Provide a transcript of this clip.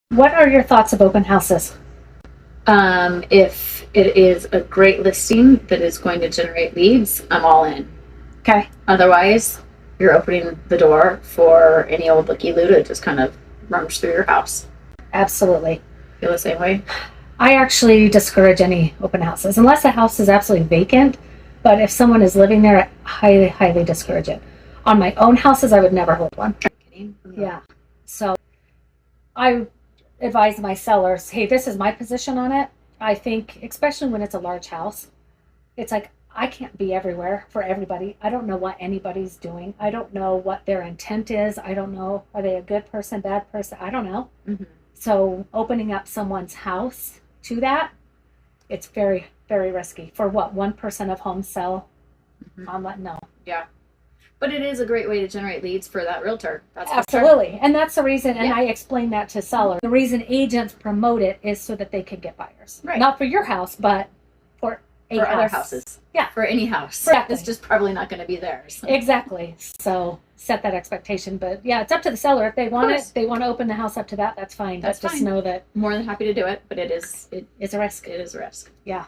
What are your thoughts of open houses? If it is a great listing that is going to generate leads, I'm all in. Okay. Otherwise, you're opening the door for any old looky-loo to just kind of rummage through your house. Absolutely. Feel the same way? I actually discourage any open houses unless the house is absolutely vacant. But if someone is living there, I highly, highly discourage it. On my own houses, I would never hold one. Are you kidding? No. Yeah. So I advise my sellers, hey, this is my position on it. I think, especially when it's a large house, it's like I can't be everywhere for everybody. I don't know what anybody's doing. I don't know what their intent is. I don't know, are they a good person, bad person? I don't know. Mm-hmm. So opening up someone's house to that, it's very, very risky. For what, 1% of homes sell? Mm-hmm. No. Yeah. But it is a great way to generate leads for that realtor. That's absolutely. Sure. And that's the reason, and yeah. I explain that to sellers. The reason agents promote it is so that they can get buyers. Right. Not for your house, but for other houses. Yeah. For any house. Exactly. It's just probably not going to be theirs. Exactly. So set that expectation. But yeah, it's up to the seller. If they want it, they want to open the house up to that, that's fine. That's but fine. Just know that more than happy to do it, but it is a risk. It is a risk. Yeah.